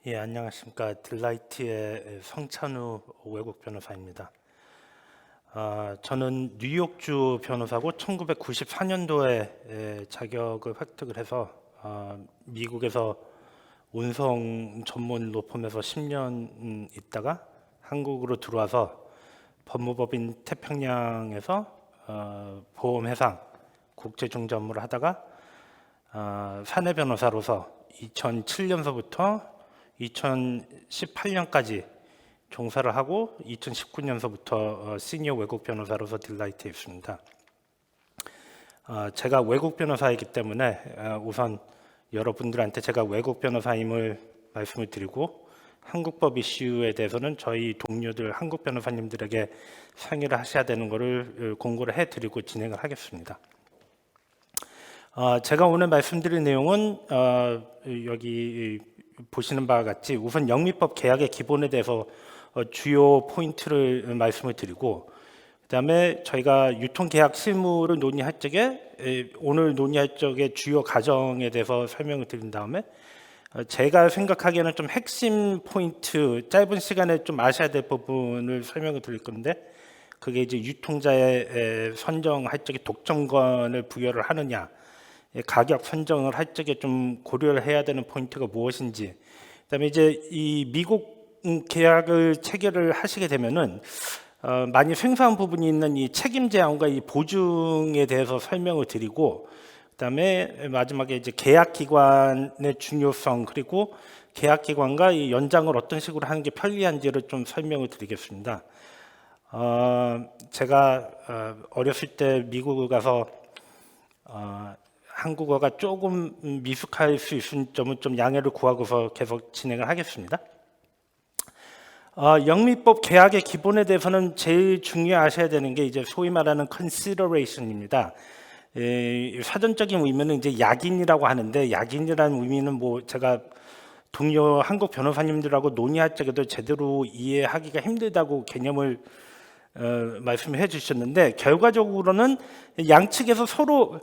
예, 안녕하십니까. 딜라이트의 성찬우 외국 변호사입니다. 저는 뉴욕주 변호사고 1994년도에 자격을 획득을 해서 미국에서 운송 전문 로펌에서 10년 있다가 한국으로 들어와서 법무법인 태평양에서 보험회상 국제중재 업무를 하다가 사내 변호사로서 2007년서부터 2018년까지 종사를 하고 2019년서부터 시니어 외국 변호사로서 딜라이트에 있습니다. 제가 외국 변호사이기 때문에 우선 여러분들한테 제가 외국 변호사임을 말씀을 드리고 한국법 이슈에 대해서는 저희 동료들 한국 변호사님들에게 상의를 하셔야 되는 것을 공고를 해드리고 진행을 하겠습니다. 제가 오늘 말씀드릴 내용은 여기 보시는 바와 같이 우선 영미법 계약의 기본에 대해서 주요 포인트를 말씀을 드리고, 그다음에 저희가 유통계약 실무를 논의할 적에 오늘 논의할 적의 주요 과정에 대해서 설명을 드린 다음에 제가 생각하기에는 좀 핵심 포인트, 짧은 시간에 좀 아셔야 될 부분을 설명을 드릴 건데, 그게 이제 유통자의 선정할 적에 독점권을 부여를 하느냐, 가격 선정을 할 적에 좀 고려를 해야 되는 포인트가 무엇인지, 그다음에 이제 이 미국 계약을 체결을 하시게 되면은 많이 생소한 부분이 있는 이 책임 제한과 이 보증에 대해서 설명을 드리고, 그다음에 마지막에 이제 계약 기관의 중요성, 그리고 계약 기관과 이 연장을 어떤 식으로 하는 게 편리한지를 좀 설명을 드리겠습니다. 제가 어렸을 때 미국을 가서 한국어가 조금 미숙할 수 있는 점은 좀 양해를 구하고서 계속 진행을 하겠습니다. 영미법 계약의 기본에 대해서는 제일 중요하셔야 되는 게 이제 소위 말하는 consideration입니다. 사전적인 의미는 이제 약인이라고 하는데, 약인이라는 의미는 뭐 제가 동료 한국 변호사님들하고 논의할 적에도 제대로 이해하기가 힘들다고 개념을 말씀해 주셨는데, 결과적으로는 양측에서 서로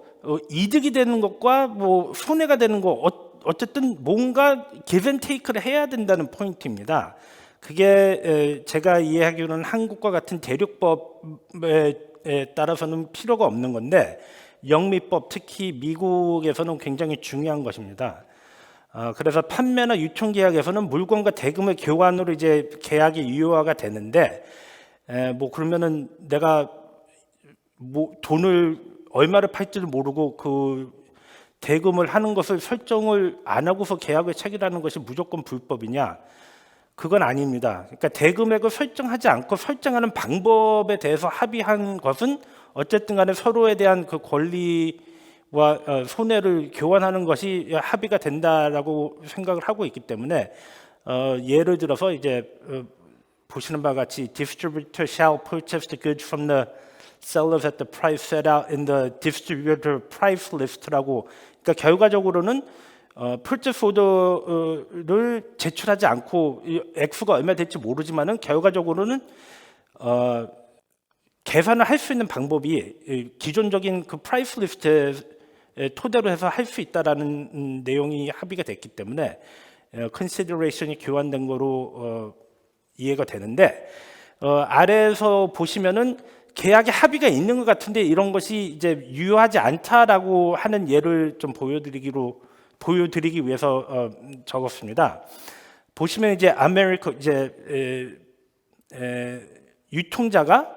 이득이 되는 것과 뭐 손해가 되는 것, 어쨌든 뭔가 give and take를 해야 된다는 포인트입니다. 그게 제가 이해하기로는 한국과 같은 대륙법에 따라서는 필요가 없는 건데, 영미법, 특히 미국에서는 굉장히 중요한 것입니다. 그래서 판매나 유통계약에서는 물건과 대금의 교환으로 이제 계약이 유효화가 되는데, 뭐 그러면은 내가 뭐 돈을 얼마를 팔지를 모르고 그 대금을 하는 것을 설정을 안 하고서 계약을 체결하는 것이 무조건 불법이냐? 그건 아닙니다. 그러니까 대금액을 설정하지 않고 설정하는 방법에 대해서 합의한 것은 어쨌든 간에 서로에 대한 그 권리와 손해를 교환하는 것이 합의가 된다라고 생각을 하고 있기 때문에 예를 들어서 이제 보시는 바와 같이 distributor shall purchase the goods from the sellers at the price set out in the distributor price list라고, 그러니까 결과적으로는 purchase order를 제출하지 않고 액수가 얼마 될지 모르지만은 결과적으로는 계산을 할 수 있는 방법이 기존적인 그 프라이스 리스트에 토대로 해서 할 수 있다라는 내용이 합의가 됐기 때문에 consideration이 교환된 거로 이해가 되는데, 아래에서 보시면은 계약에 합의가 있는 것 같은데 이런 것이 이제 유효하지 않다라고 하는 예를 좀 보여드리기 위해서 적었습니다. 보시면 이제 유통자가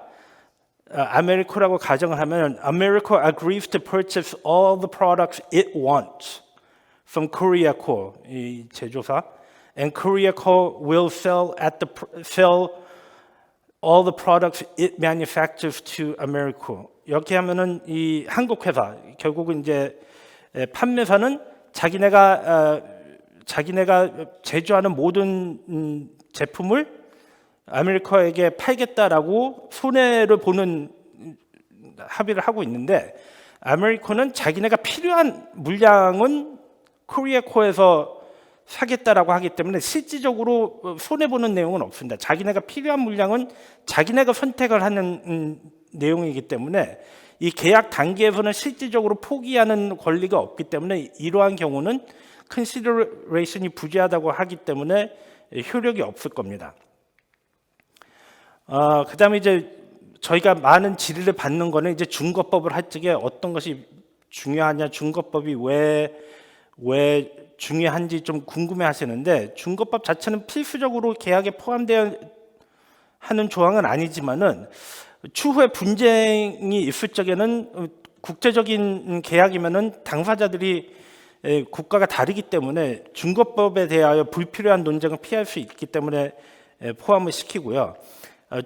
아메리코라고 가정을 하면 Americo agrees to purchase all the products it wants from Korea Co. 이 제조사, and Korea Co. will sell all the products it manufactures to Americo. 이렇게 하면은 이 한국 회사, 결국은 이제 판매사는 자기네가 제조하는 모든 제품을 아메리카에게 팔겠다라고 손해를 보는 합의를 하고 있는데, 아메리카는 자기네가 필요한 물량은 코리아코에서 사겠다라고 하기 때문에 실질적으로 손해보는 내용은 없습니다. 자기네가 필요한 물량은 자기네가 선택을 하는 내용이기 때문에 이 계약 단계에서는 실질적으로 포기하는 권리가 없기 때문에 이러한 경우는 컨시더레이션이 부재하다고 하기 때문에 효력이 없을 겁니다. 그다음에 이제 저희가 많은 질의를 받는 거는 이제 준거법을 할 적에 어떤 것이 중요하냐, 준거법이 왜 중요한지 좀 궁금해하시는데, 준거법 자체는 필수적으로 계약에 포함되어 하는 조항은 아니지만은 추후에 분쟁이 있을 적에는 국제적인 계약이면은 당사자들이 국가가 다르기 때문에 준거법에 대하여 불필요한 논쟁을 피할 수 있기 때문에 포함을 시키고요.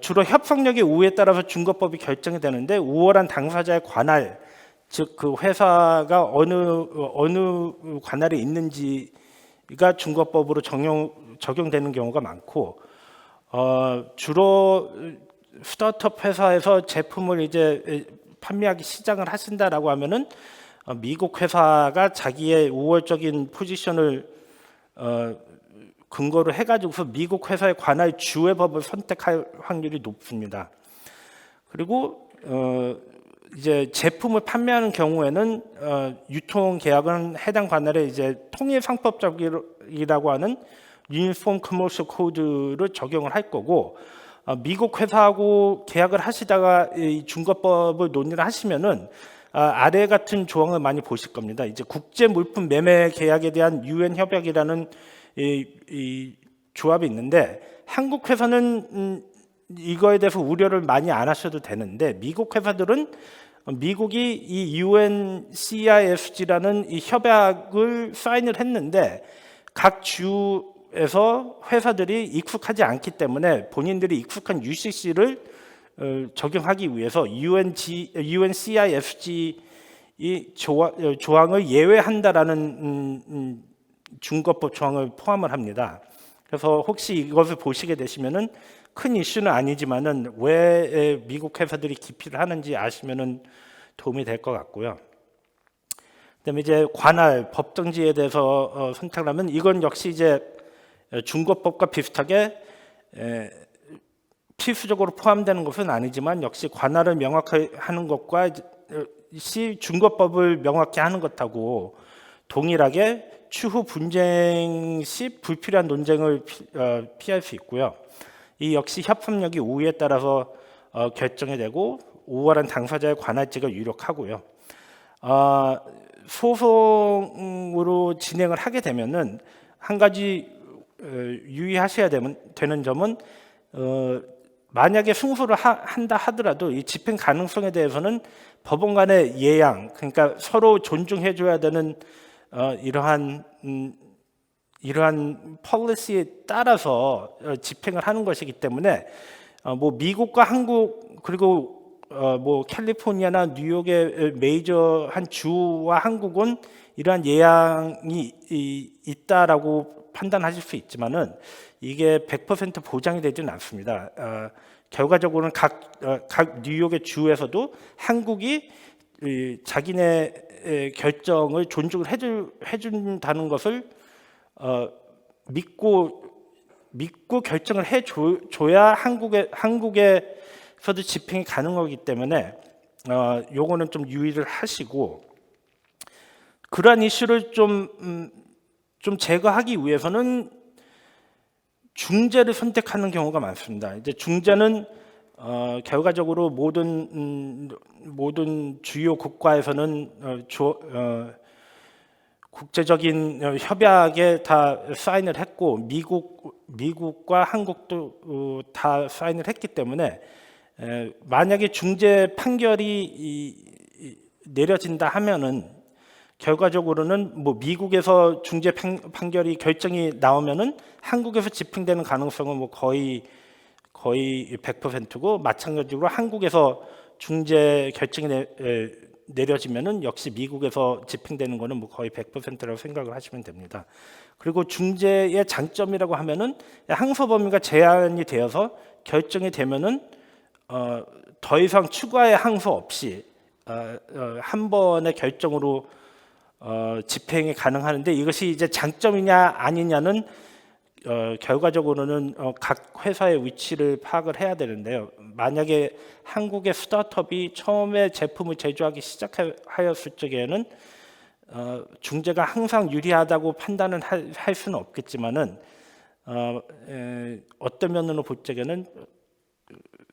주로 협상력의 우위에 따라서 준거법이 결정이 되는데, 우월한 당사자의 관할, 즉 그 회사가 어느 관할에 있는지가 준거법으로 적용되는 경우가 많고, 주로 스타트업 회사에서 제품을 이제 판매하기 시작을 하신다라고 하면은 미국 회사가 자기의 우월적인 포지션을 근거로 해가지고서 미국 회사의 관할 주의 법을 선택할 확률이 높습니다. 그리고 이제 제품을 판매하는 경우에는 유통 계약은 해당 관할에 이제 통일 상법적이라고 하는 유니폼 커머셜 코드를 적용을 할 거고, 미국 회사하고 계약을 하시다가 이 준거법을 논의를 하시면은 아래 같은 조항을 많이 보실 겁니다. 이제 국제 물품 매매 계약에 대한 유엔 협약이라는 이 조합이 있는데, 한국 회사는 이거에 대해서 우려를 많이 안 하셔도 되는데, 미국 회사들은 미국이 이 UNCISG라는 이 협약을 사인을 했는데 각 주에서 회사들이 익숙하지 않기 때문에 본인들이 익숙한 UCC를 적용하기 위해서 UNCISG 이 조항을 예외한다라는 준거법 조항을 포함을 합니다. 그래서 혹시 이것을 보시게 되시면은 큰 이슈는 아니지만은 왜 미국 회사들이 기피를 하는지 아시면은 도움이 될 것 같고요. 그다음에 이제 관할 법정지에 대해서 선택을 하면, 이건 역시 이제 준거법과 비슷하게 필수적으로 포함되는 것은 아니지만 역시 관할을 명확히 하는 것과 준거법을 명확히 하는 것하고 동일하게 추후 분쟁 시 불필요한 논쟁을 피할 수 있고요. 이 역시 협상력이 우위에 따라서 결정이 되고 우월한 당사자의 관할직을 유력하고요. 소송으로 진행을 하게 되면은 한 가지 유의하셔야 되는 점은, 만약에 승소를 한다 하더라도 이 집행 가능성에 대해서는 법원 간의 예양, 그러니까 서로 존중해줘야 되는 이러한 폴리시에 따라서 집행을 하는 것이기 때문에 뭐 미국과 한국 그리고 뭐 캘리포니아나 뉴욕의 메이저한 주와 한국은 이러한 예양이 있다라고 판단하실 수 있지만은 이게 100% 보장이 되지는 않습니다. 결과적으로는 각 뉴욕의 주에서도 한국이 자기네 결정을 존중을 해준다는 것을 믿고 결정을 해줘야 한국에서도 집행이 가능하기 때문에 요거는 좀 유의를 하시고, 그러한 이슈를 좀 제거하기 위해서는 중재를 선택하는 경우가 많습니다. 이제 중재는 결과적으로 모든 주요 국가에서는 국제적인 협약에 다 사인을 했고 미국과 한국도 다 사인을 했기 때문에 만약에 중재 판결이 내려진다 하면은 결과적으로는 뭐 미국에서 중재 판결이 결정이 나오면은 한국에서 집행되는 가능성은 뭐 거의 100%고, 마찬가지로 한국에서 중재 결정이 내려지면은 역시 미국에서 집행되는 거는 뭐 거의 100%라고 생각을 하시면 됩니다. 그리고 중재의 장점이라고 하면은 항소 범위가 제한이 되어서 결정이 되면은 더 이상 추가의 항소 없이 한 번의 결정으로 집행이 가능하는데, 이것이 이제 장점이냐 아니냐는 결과적으로는 각 회사의 위치를 파악을 해야 되는데요. 만약에 한국의 스타트업이 처음에 제품을 제조하기 시작하였을 적에는 중재가 항상 유리하다고 판단은 할 수는 없겠지만은 어떤 면으로 볼 적에는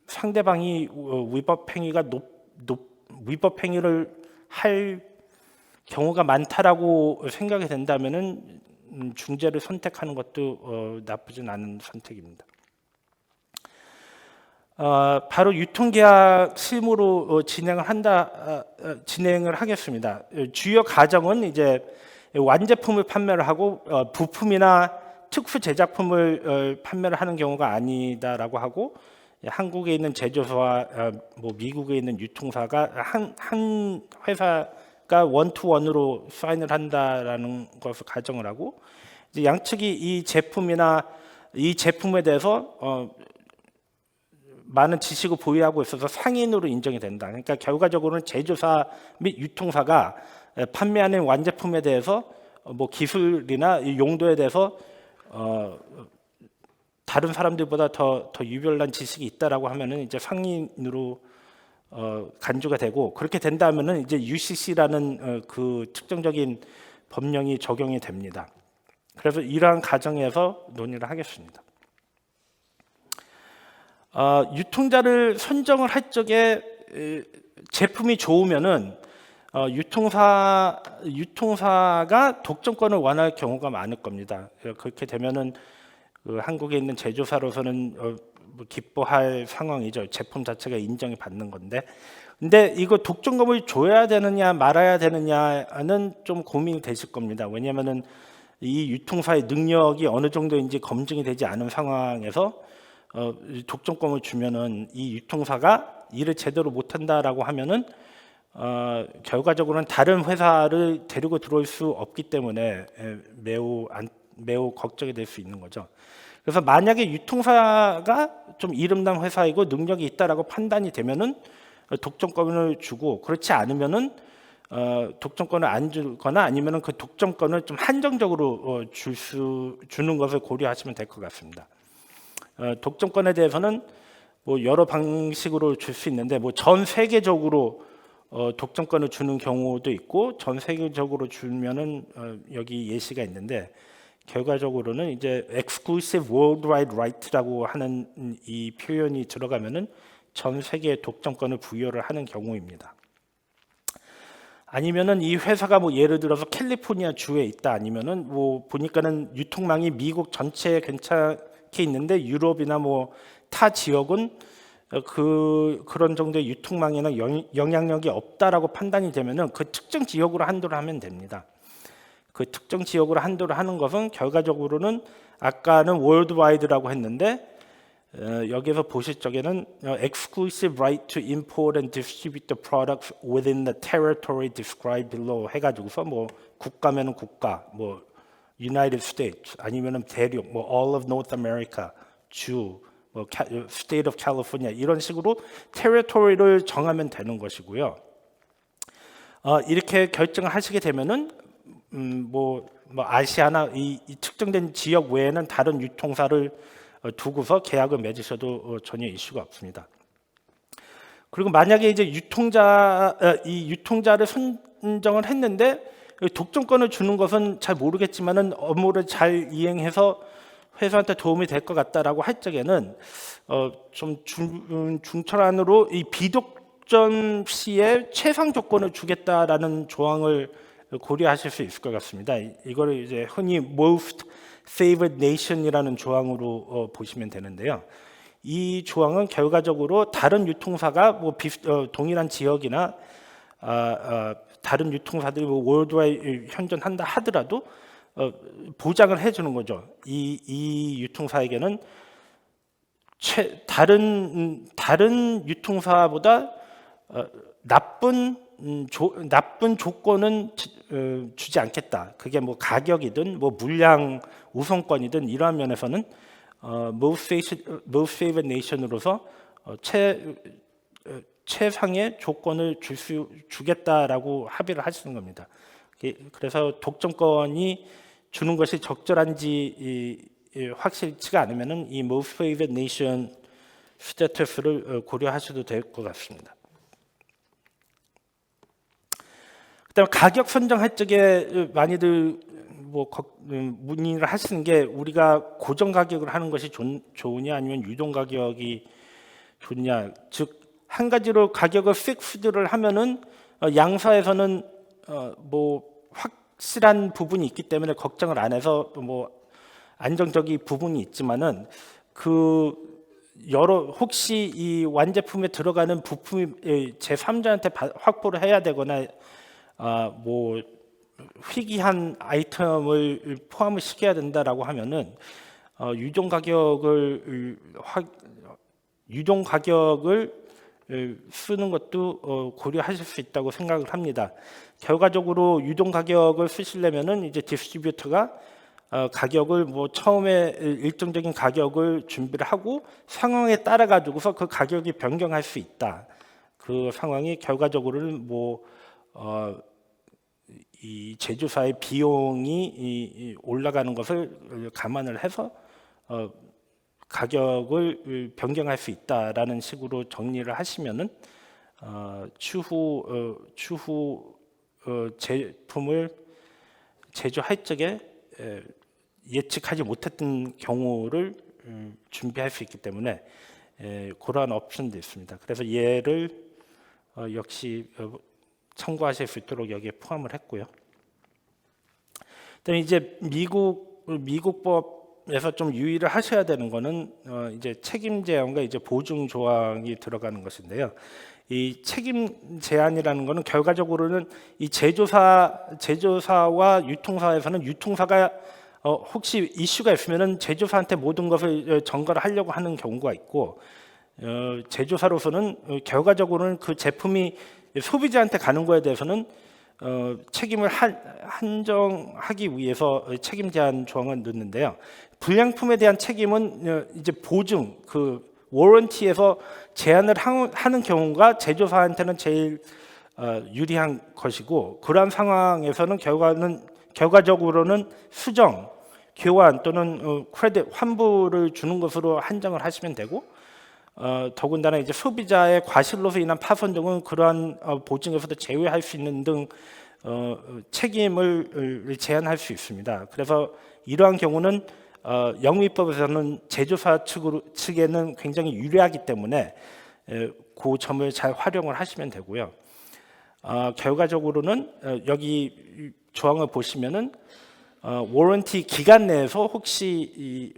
상대방이 위법 행위를 할 경우가 많다라고 생각이 된다면은 중재를 선택하는 것도 나쁘진 않은 선택입니다. 바로 유통계약 실무로 진행을 하겠습니다. 주요 과정은 이제 완제품을 판매를 하고 부품이나 특수 제작품을 판매를 하는 경우가 아니다라고 하고, 한국에 있는 제조사와 뭐 미국에 있는 유통사가 한 회사가 원투원으로 사인을 한다라는 것을 가정을 하고, 이제 양측이 이 제품에 대해서 많은 지식을 보유하고 있어서 상인으로 인정이 된다. 그러니까 결과적으로는 제조사 및 유통사가 판매하는 완제품에 대해서 뭐 기술이나 용도에 대해서 다른 사람들보다 더 유별난 지식이 있다라고 하면은 이제 상인으로 간주가 되고, 그렇게 된다면은 이제 UCC라는 그 특정적인 법령이 적용이 됩니다. 그래서 이러한 과정에서 논의를 하겠습니다. 유통자를 선정을 할 적에 제품이 좋으면은 유통사가 독점권을 원할 경우가 많을 겁니다. 그렇게 되면은 한국에 있는 제조사로서는 뭐 기뻐할 상황이죠. 제품 자체가 인정이 받는 건데, 근데 이거 독점권을 줘야 되느냐 말아야 되느냐는 좀 고민이 되실 겁니다. 왜냐하면은 이 유통사의 능력이 어느 정도인지 검증이 되지 않은 상황에서 독점권을 주면은 이 유통사가 일을 제대로 못한다라고 하면은 결과적으로는 다른 회사를 데리고 들어올 수 없기 때문에 매우 걱정이 될 수 있는 거죠. 그래서 만약에 유통사가 좀 이름난 회사이고 능력이 있다라고 판단이 되면은 독점권을 주고, 그렇지 않으면은 독점권을 안 주거나 아니면은 그 독점권을 좀 한정적으로 주는 것을 고려하시면 될 것 같습니다. 독점권에 대해서는 뭐 여러 방식으로 줄 수 있는데, 뭐 전 세계적으로 독점권을 주는 경우도 있고, 전 세계적으로 주면은 여기 예시가 있는데, 결과적으로는 이제 exclusive worldwide right라고 하는 이 표현이 들어가면은 전 세계에 독점권을 부여를 하는 경우입니다. 아니면은 이 회사가 뭐 예를 들어서 캘리포니아 주에 있다, 아니면은 뭐 보니까는 유통망이 미국 전체에 괜찮게 있는데 유럽이나 뭐 타 지역은 그런 정도의 유통망이나 영향력이 없다라고 판단이 되면은 그 특정 지역으로 한도를 하면 됩니다. 그 특정 지역으로 한도를 하는 것은 결과적으로는 아까는 월드와이드라고 했는데 여기서 보실 적에는 exclusive right to import and distribute the products within the territory described below 해가지고서 뭐 국가면은 국가, 뭐 United States 아니면은 대륙, 뭐 all of North America, 주, 뭐 State of California 이런 식으로 territory를 정하면 되는 것이고요. 이렇게 결정을 하시게 되면은 뭐 아시아나 이 특정된 지역 외에는 다른 유통사를 두고서 계약을 맺으셔도 전혀 이슈가 없습니다. 그리고 만약에 이제 유통자를 선정을 했는데 독점권을 주는 것은 잘 모르겠지만은 업무를 잘 이행해서 회사한테 도움이 될 것 같다라고 할 적에는 좀 중철안으로 이 비독점 시에 최상 조건을 주겠다라는 조항을 고려하실 수 있을 것 같습니다. 이거를 이제 흔히 Most Favored Nation이라는 조항으로 보시면 되는데요. 이 조항은 결과적으로 다른 유통사가 뭐 동일한 지역이나 다른 유통사들이 뭐 월드와이드 현존한다 하더라도 보장을 해주는 거죠. 이 유통사에게는 다른 유통사보다 나쁜 조건은 주지 않겠다. 그게 뭐 가격이든 뭐 물량 우선권이든 이러한 면에서는 Most Favored Nation으로서 최상의 조건을 주겠다라고 합의를 하시는 겁니다. 그래서 독점권이 주는 것이 적절한지 확실치가 않으면은 이 Most Favored Nation 스테이터스를 고려하셔도 될 것 같습니다. 그다음에 가격 선정할 적에 많이들 문의를 하시는 게 우리가 고정 가격을 하는 것이 좋으냐 아니면 유동 가격이 좋냐. 즉 한 가지로 가격을 픽스드를 하면은 양사에서는 확실한 부분이 있기 때문에 걱정을 안 해서 안정적인 부분이 있지만은 혹시 이 완제품에 들어가는 부품이 제3자한테 확보를 해야 되거나 희귀한 아이템을 포함을 시켜야 된다라고 하면은 유동 가격을 쓰는 것도 고려하실 수 있다고 생각을 합니다. 결과적으로 유동 가격을 쓰시려면은 이제 디스트리뷰터가 가격을 처음에 일정적인 가격을 준비를 하고 상황에 따라 가지고서 그 가격이 변경할 수 있다. 그 상황이 결과적으로는 이 제조사의 비용이 올라가는 것을 감안을 해서 가격을 변경할 수 있다라는 식으로 정리를 하시면은 추후 제품을 제조할 적에 예측하지 못했던 경우를 준비할 수 있기 때문에 그러한 옵션도 있습니다. 그래서 얘를 역시 참고하실 수 있도록 여기에 포함을 했고요. 그다음에 이제 미국법에서 좀 유의를 하셔야 되는 거는 이제 책임 제한과 이제 보증 조항이 들어가는 것인데요. 이 책임 제한이라는 거는 결과적으로는 이 제조사와 유통사에서는 유통사가 혹시 이슈가 있으면은 제조사한테 모든 것을 전가를 하려고 하는 경우가 있고, 제조사로서는 결과적으로는 그 제품이 소비자한테 가는 거에 대해서는 책임을 한정하기 위해서 책임 제한 조항을 넣는데요. 불량품에 대한 책임은 이제 보증, 워런티에서 제한을 하는 경우가 제조사한테는 제일 유리한 것이고, 그러한 상황에서는 결과적으로는 수정, 교환 또는 크레딧 환불을 주는 것으로 한정을 하시면 되고, 더군다나 이제 소비자의 과실로서 인한 파손 등은 그러한 보증에서도 제외할 수 있는 등 책임을 제한할 수 있습니다. 그래서 이러한 경우는 영미법에서는 제조사 측에는 굉장히 유리하기 때문에 그 점을 잘 활용을 하시면 되고요. 결과적으로는 여기 조항을 보시면은 워런티 기간 내에서 혹시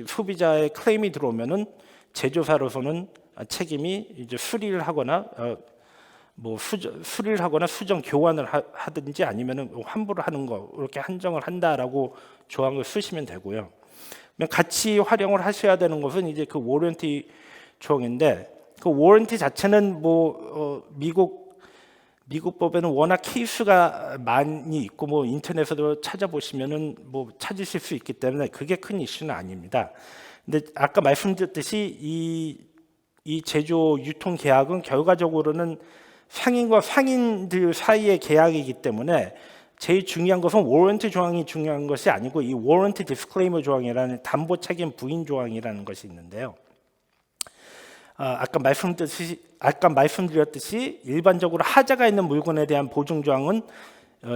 소비자의 클레임이 들어오면은 제조사로서는 책임이 이제 수리를 하거나 수정 교환을 하든지 아니면은 환불을 하는 거 이렇게 한정을 한다라고 조항을 쓰시면 되고요. 같이 활용을 하셔야 되는 것은 이제 그 워런티 조항인데, 그 워런티 자체는 미국법에는 워낙 케이스가 많이 있고 인터넷에도 찾아보시면은 찾으실 수 있기 때문에 그게 큰 이슈는 아닙니다. 근데 아까 말씀드렸듯이 이 제조 유통 계약은 결과적으로는 상인과 상인들 사이의 계약이기 때문에 제일 중요한 것은 워런티 조항이 중요한 것이 아니고 이 워런티 디스클레이머 조항이라는 담보 책임 부인 조항이라는 것이 있는데요. 아까 말씀드렸듯이 일반적으로 하자가 있는 물건에 대한 보증 조항은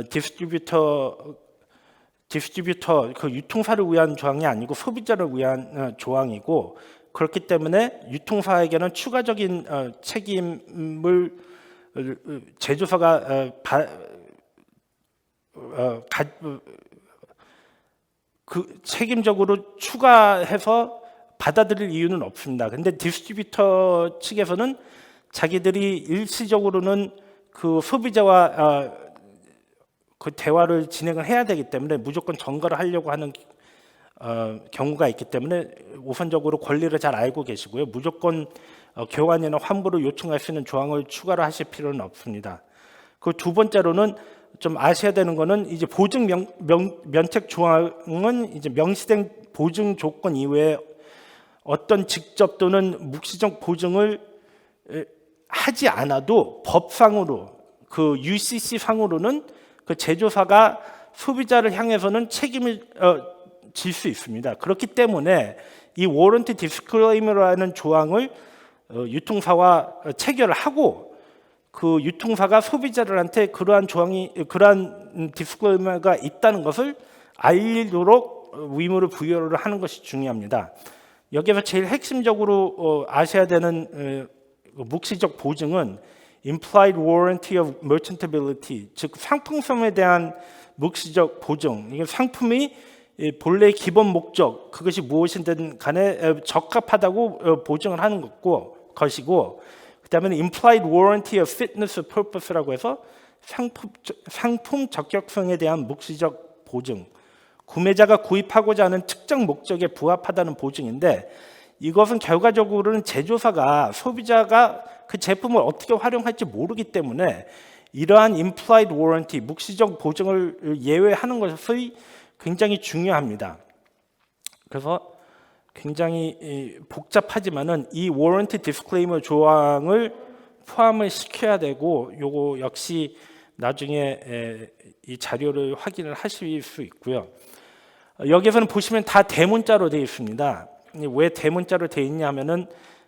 디스트리뷰터 그 유통사를 위한 조항이 아니고 소비자를 위한 조항이고, 그렇기 때문에 유통사에게는 추가적인 책임을 제조사가 책임적으로 추가해서 받아들일 이유는 없습니다. 근데 디스트리뷰터 측에서는 자기들이 일시적으로는 그 소비자와 그 대화를 진행을 해야 되기 때문에 무조건 전가를 하려고 하는 경우가 있기 때문에 우선적으로 권리를 잘 알고 계시고요. 무조건 교환이나 환불을 요청할 수 있는 조항을 추가로 하실 필요는 없습니다. 그 두 번째로는 좀 아셔야 되는 거는 이제 보증 면책 조항은 이제 명시된 보증 조건 이외에 어떤 직접 또는 묵시적 보증을 하지 않아도 법상으로 그 UCC 상으로는 그 제조사가 소비자를 향해서는 책임을 질 수 있습니다. 그렇기 때문에 이 워런티 디스클레이머라는 조항을 유통사와 체결을 하고 그 유통사가 소비자들한테 그러한 디스클레이머가 있다는 것을 알리도록 의무를 부여를 하는 것이 중요합니다. 여기에서 제일 핵심적으로 아셔야 되는 묵시적 보증은 implied warranty of merchantability, 즉 상품성에 대한 묵시적 보증. 이게 상품이 본래의 기본 목적, 그것이 무엇이든 간에 적합하다고 보증을 하는 것이고, 그다음에 implied warranty of fitness of purpose라고 해서 상품 적격성에 대한 묵시적 보증. 구매자가 구입하고자 하는 특정 목적에 부합하다는 보증인데, 이것은 결과적으로는 제조사가 소비자가 그 제품을 어떻게 활용할지 모르기 때문에 이러한 implied warranty, 묵시적 보증을 예외하는 것이 굉장히 중요합니다. 그래서 굉장히 복잡하지만은 이 warranty disclaimer 조항을 포함을 시켜야 되고, 요거 역시 나중에 이 자료를 확인을 하실 수 있고요. 여기에서는 보시면 다 대문자로 되어 있습니다. 왜 대문자로 되어 있냐면은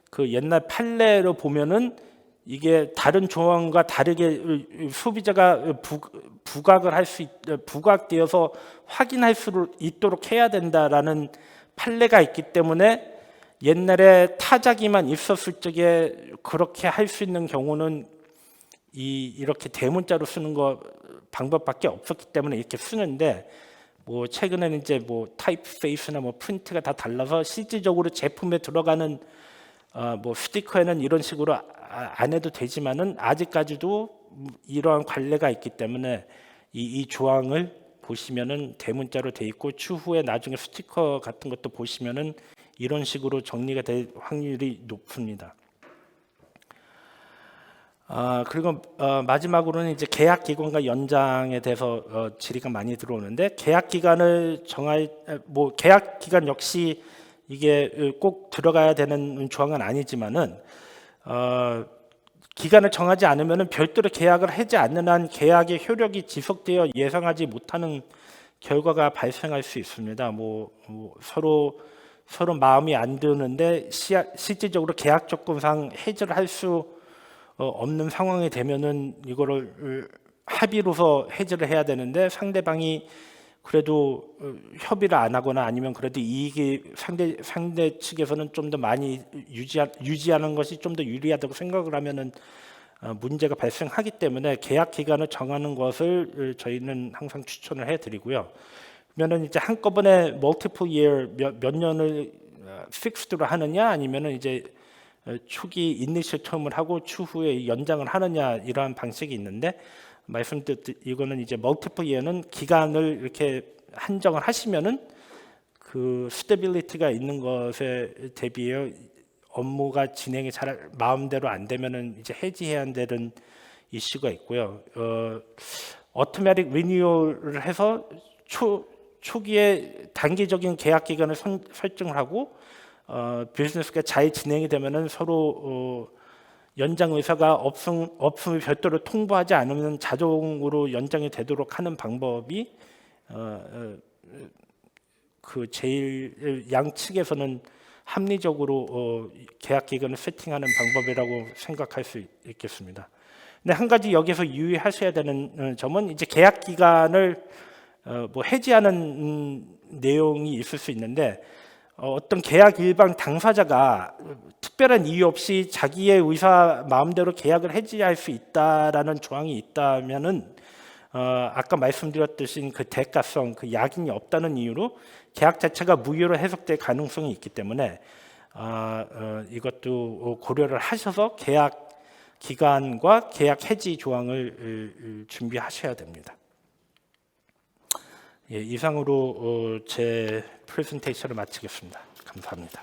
그 옛날 판례로 보면은 이게 다른 조항과 다르게 소비자가 부각되어서 확인할 수 있도록 해야 된다라는 판례가 있기 때문에 옛날에 타자기만 있었을 적에 그렇게 할 수 있는 경우는 이렇게 대문자로 쓰는 거 방법밖에 없었기 때문에 이렇게 쓰는데, 뭐 최근에는 이제 뭐 타입페이스나 뭐 프린트가 다 달라서 실질적으로 제품에 들어가는 뭐 스티커에는 이런 식으로 안 해도 되지만은 아직까지도 이러한 관례가 있기 때문에 이 조항을 보시면은 대문자로 돼 있고, 추후에 나중에 스티커 같은 것도 보시면은 이런 식으로 정리가 될 확률이 높습니다. 그리고 마지막으로는 이제 계약 기간과 연장에 대해서 질의가 많이 들어오는데, 계약 기간을 계약 기간 역시 이게 꼭 들어가야 되는 조항은 아니지만은 기간을 정하지 않으면은 별도로 계약을 하지 않는 한 계약의 효력이 지속되어 예상하지 못하는 결과가 발생할 수 있습니다. 서로 마음이 안 드는데 실질적으로 계약 조건상 해지를 할 수 없는 상황이 되면은 이거를 합의로서 해지를 해야 되는데, 상대방이 그래도 협의를 안 하거나 아니면 그래도 이익이 상대 측에서는 좀 더 많이 유지하는 것이 좀 더 유리하다고 생각을 하면은 문제가 발생하기 때문에 계약 기간을 정하는 것을 저희는 항상 추천을 해드리고요. 그러면은 이제 한꺼번에 multiple year 몇 년을 fixed로 하느냐, 아니면은 이제 초기 initial term을 하고 추후에 연장을 하느냐, 이러한 방식이 있는데, 말씀드렸듯이 이거는 이제 multiple year는 기간을 이렇게 한정을 하시면은 그 스테빌리티가 있는 것에 대비해서 업무가 진행이 잘 마음대로 안 되면은 이제 해지해야 되는 이슈가 있고요. automatic renewal을 해서 초기에 단기적인 계약 기간을 설정을 하고 비즈니스가 잘 진행이 되면은 서로 연장 의사가 없음을 별도로 통보하지 않으면 자동으로 연장이 되도록 하는 방법이 그 제일 양측에서는 합리적으로 계약 기간을 세팅하는 방법이라고 생각할 수 있겠습니다. 근데 한 가지 여기서 유의하셔야 되는 점은, 이제 계약 기간을 해지하는 내용이 있을 수 있는데, 어떤 계약 일방 당사자가 특별한 이유 없이 자기의 의사 마음대로 계약을 해지할 수 있다라는 조항이 있다면은 아까 말씀드렸듯이 그 대가성, 그 약인이 없다는 이유로 계약 자체가 무효로 해석될 가능성이 있기 때문에 이것도 고려를 하셔서 계약 기간과 계약 해지 조항을 준비하셔야 됩니다. 예, 이상으로 제 프레젠테이션을 마치겠습니다. 감사합니다.